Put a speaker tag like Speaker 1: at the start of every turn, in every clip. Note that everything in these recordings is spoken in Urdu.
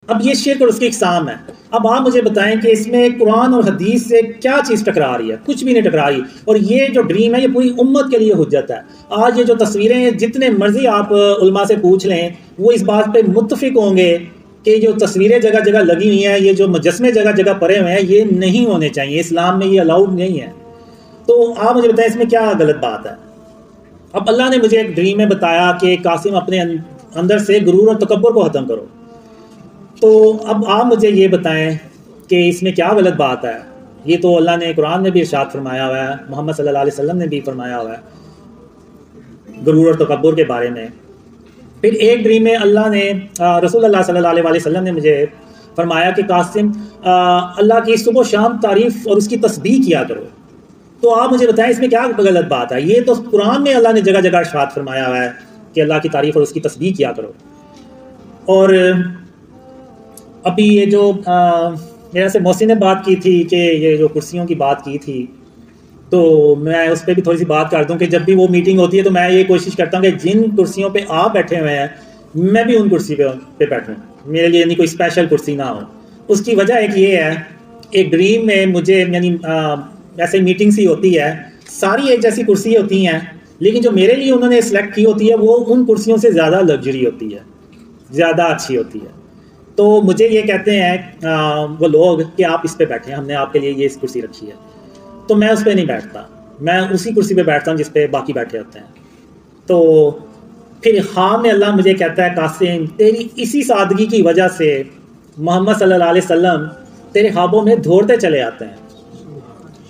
Speaker 1: اب یہ شرک اور اس کی اقسام ہے. اب آپ مجھے بتائیں کہ اس میں قرآن اور حدیث سے کیا چیز ٹکرا رہی ہے؟ کچھ بھی نہیں ٹکرا رہی. اور یہ جو ڈریم ہے یہ پوری امت کے لیے حجت ہے. آج یہ جو تصویریں ہیں جتنے مرضی آپ علماء سے پوچھ لیں وہ اس بات پہ متفق ہوں گے کہ جو تصویریں جگہ جگہ لگی ہوئی ہیں، یہ جو مجسمے جگہ جگہ پڑے ہوئے ہیں، یہ نہیں ہونے چاہیے. اسلام میں یہ الاؤڈ نہیں ہے. تو آپ مجھے بتائیں اس میں کیا غلط بات ہے؟ اب اللہ نے مجھے ایک ڈریم میں بتایا کہ قاسم اپنے اندر سے غرور اور تکبر کو ختم کرو. تو اب آپ مجھے یہ بتائیں کہ اس میں کیا غلط بات ہے؟ یہ تو اللہ نے قرآن میں بھی ارشاد فرمایا ہوا ہے، محمد صلی اللہ علیہ وسلم نے بھی فرمایا ہوا ہے غرور اور تکبر کے بارے میں. پھر ایک ڈریم میں اللہ نے رسول اللہ صلی اللہ علیہ وسلم نے مجھے فرمایا کہ قاسم اللہ کی صبح و شام تعریف اور اس کی تسبیح کیا کرو. تو آپ مجھے بتائیں اس میں کیا غلط بات ہے؟ یہ تو قرآن میں اللہ نے جگہ جگہ ارشاد فرمایا ہوا ہے کہ اللہ کی تعریف اور اس کی تسبیح کیا کرو. اور ابھی یہ جو میرے سے محسن نے بات کی تھی کہ یہ جو کرسیوں کی بات کی تھی، تو میں اس پہ بھی تھوڑی سی بات کر دوں کہ جب بھی وہ میٹنگ ہوتی ہے تو میں یہ کوشش کرتا ہوں کہ جن کرسیوں پہ آپ بیٹھے ہوئے ہیں میں بھی ان کرسی پہ بیٹھوں، میرے لیے یعنی کوئی اسپیشل کرسی نہ ہو. اس کی وجہ ایک یہ ہے، ایک ڈریم میں مجھے یعنی ایسے میٹنگ سی ہوتی ہے، ساری ایک جیسی کرسی ہوتی ہیں، لیکن جو میرے لیے انہوں نے سلیکٹ کی ہوتی ہے وہ ان کرسیوں سے زیادہ لگژری ہوتی ہے، زیادہ اچھی ہوتی ہے. تو مجھے یہ کہتے ہیں وہ لوگ کہ آپ اس پہ بیٹھیں، ہم نے آپ کے لیے یہ اس کرسی رکھی ہے. تو میں اس پہ نہیں بیٹھتا، میں اسی کرسی پہ بیٹھتا ہوں جس پہ باقی بیٹھے ہوتے ہیں. تو پھر خواب میں اللہ مجھے کہتا ہے قاسم تیری اسی سادگی کی وجہ سے محمد صلی اللہ علیہ وسلم تیرے خوابوں میں دوڑتے چلے آتے ہیں.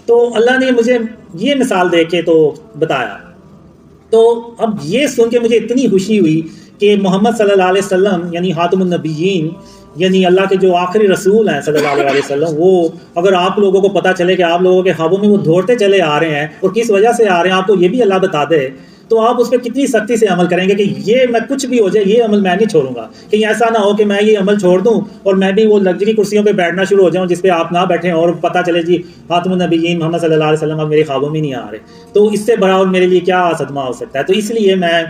Speaker 1: تو اللہ نے مجھے یہ مثال دے کے تو بتایا. تو اب یہ سن کے مجھے اتنی خوشی ہوئی کہ محمد صلی اللہ علیہ وسلم یعنی خاتم النبیین، یعنی اللہ کے جو آخری رسول ہیں صلی اللہ علیہ وسلم، وہ اگر آپ لوگوں کو پتہ چلے کہ آپ لوگوں کے خوابوں میں وہ دوڑتے چلے آ رہے ہیں اور کس وجہ سے آ رہے ہیں آپ کو یہ بھی اللہ بتا دے، تو آپ اس پہ کتنی سختی سے عمل کریں گے کہ یہ میں کچھ بھی ہو جائے یہ عمل میں نہیں چھوڑوں گا. کہیں ایسا نہ ہو کہ میں یہ عمل چھوڑ دوں اور میں بھی وہ لگژری کرسیوں پہ بیٹھنا شروع ہو جاؤں جس پہ آپ نہ بیٹھیں اور پتہ چلے جی خاتم النبیین محمد صلی اللہ علیہ وسلم اب میرے خوابوں میں نہیں آ رہے. تو اس سے بڑا اور میرے لیے کیا صدمہ ہو سکتا ہے؟ تو اس لیے میں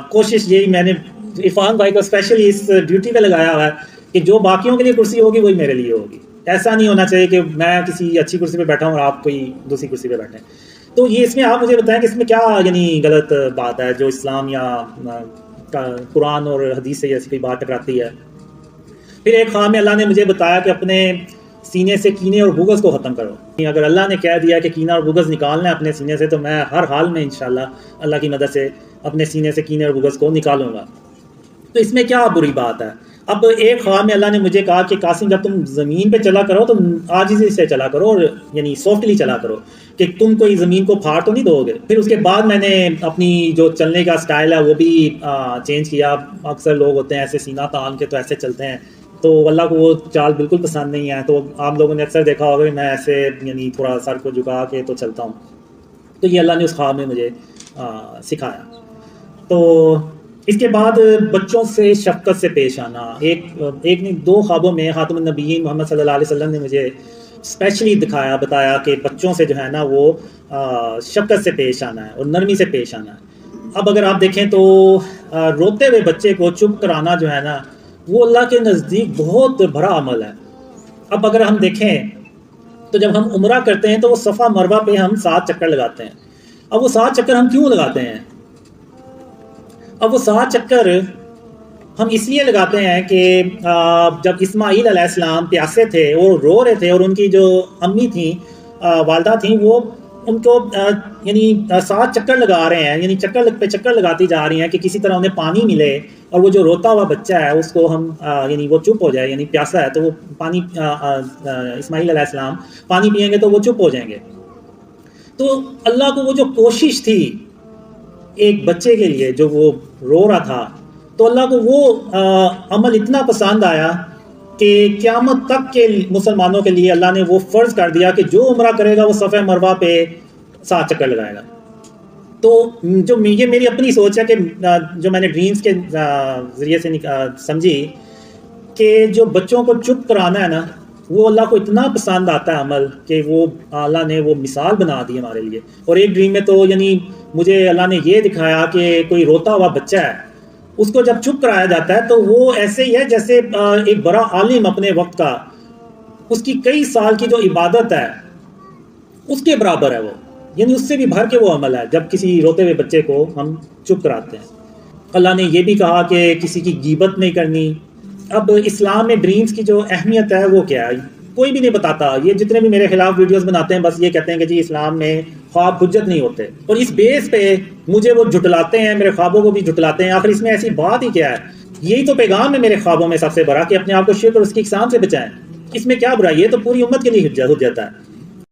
Speaker 1: کوشش یہی میں نے عرفان بھائی کو اسپیشلی اس ڈیوٹی پہ لگایا ہوا ہے کہ جو باقیوں کے لیے کرسی ہوگی وہی میرے لیے ہوگی. ایسا نہیں ہونا چاہیے کہ میں کسی اچھی کرسی پہ بیٹھا ہوں اور آپ کوئی دوسری کرسی پہ بیٹھیں. تو یہ اس میں آپ مجھے بتائیں کہ اس میں کیا یعنی غلط بات ہے جو اسلام یا قرآن اور حدیث سے ایسی کوئی بات ٹکراتی ہے. پھر ایک خواب میں اللہ نے مجھے بتایا کہ اپنے سینے سے کینے اور بغض کو ختم کرو. اگر اللہ نے کہہ دیا کہ کینہ اور بغض نکالنا ہے اپنے سینے سے تو میں ہر حال میں انشاءاللہ اللہ کی مدد سے اپنے سینے سے کینے اور بغض کو نکالوں گا. تو اس میں کیا بری بات ہے؟ اب ایک خواب میں اللہ نے مجھے کہا کہ قاسم جب تم زمین پہ چلا کرو تو عاجزی سے چلا کرو اور یعنی سافٹلی چلا کرو کہ تم کوئی زمین کو پھاڑ تو نہیں دو گے. پھر اس کے بعد میں نے اپنی جو چلنے کا سٹائل ہے وہ بھی چینج کیا. اکثر لوگ ہوتے ہیں ایسے سینہ تان کے تو ایسے چلتے ہیں، تو اللہ کو وہ چال بالکل پسند نہیں ہے. تو آپ لوگوں نے اکثر دیکھا ہوگا کہ میں ایسے یعنی تھوڑا سر کو جھکا کے تو چلتا ہوں. تو یہ اللہ نے اس خواب میں مجھے سکھایا. تو اس کے بعد بچوں سے شفقت سے پیش آنا، ایک نہیں دو خوابوں میں خاتم النبیین محمد صلی اللہ علیہ وسلم نے مجھے اسپیشلی بتایا کہ بچوں سے جو ہے نا وہ شفقت سے پیش آنا ہے اور نرمی سے پیش آنا ہے. اب اگر آپ دیکھیں تو روتے ہوئے بچے کو چپ کرانا جو ہے نا وہ اللہ کے نزدیک بہت بڑا عمل ہے. اب اگر ہم دیکھیں تو جب ہم عمرہ کرتے ہیں تو وہ صفا مروہ پہ ہم 7 چکر لگاتے ہیں. اب وہ 7 چکر ہم کیوں لگاتے ہیں؟ اب وہ 7 چکر ہم اس لیے لگاتے ہیں کہ جب اسماعیل علیہ السلام پیاسے تھے وہ رو رہے تھے اور ان کی جو امی تھیں والدہ تھیں وہ ان کو یعنی 7 چکر لگا رہے ہیں، یعنی چکر پہ چکر لگاتی جا رہی ہیں کہ کسی طرح انہیں پانی ملے اور وہ جو روتا ہوا بچہ ہے اس کو ہم یعنی وہ چپ ہو جائے، یعنی پیاسا ہے تو وہ پانی اسماعیل علیہ السلام پانی پئیں گے تو وہ چپ ہو جائیں گے. تو اللہ کو وہ جو کوشش تھی ایک بچے کے لیے جو وہ رو رہا تھا، تو اللہ کو وہ عمل اتنا پسند آیا کہ قیامت تک کے مسلمانوں کے لیے اللہ نے وہ فرض کر دیا کہ جو عمرہ کرے گا وہ صفحہ مروہ پہ 7 چکر لگائے گا. تو جو یہ میری اپنی سوچ ہے کہ جو میں نے ڈریمز کے ذریعے سے سمجھی کہ جو بچوں کو چپ کرانا ہے نا وہ اللہ کو اتنا پسند آتا ہے عمل کہ وہ اللہ نے وہ مثال بنا دی ہمارے لیے. اور ایک ڈریم میں تو یعنی مجھے اللہ نے یہ دکھایا کہ کوئی روتا ہوا بچہ ہے اس کو جب چپ کرایا جاتا ہے تو وہ ایسے ہی ہے جیسے ایک بڑا عالم اپنے وقت کا، اس کی کئی سال کی جو عبادت ہے اس کے برابر ہے وہ، یعنی اس سے بھی بھر کے وہ عمل ہے جب کسی روتے ہوئے بچے کو ہم چپ کراتے ہیں۔ اللہ نے یہ بھی کہا کہ کسی کی غیبت نہیں کرنی۔ اب اسلام میں ڈریمز کی جو اہمیت ہے وہ کیا ہے، کوئی بھی نہیں بتاتا۔ یہ جتنے بھی میرے خلاف ویڈیوز بناتے ہیں بس یہ کہتے ہیں کہ جی اسلام میں خواب حجت نہیں ہوتے، اور اس بیس پہ مجھے وہ جھٹلاتے ہیں، میرے خوابوں کو بھی جھٹلاتے ہیں۔ آخر اس میں ایسی بات ہی کیا ہے؟ یہی تو پیغام ہے میرے خوابوں میں سب سے بڑا، کہ اپنے آپ کو شرک اور اس کی اقسام سے بچائیں۔ اس میں کیا برائی ہے؟ تو پوری امت کے لیے حجت ہے۔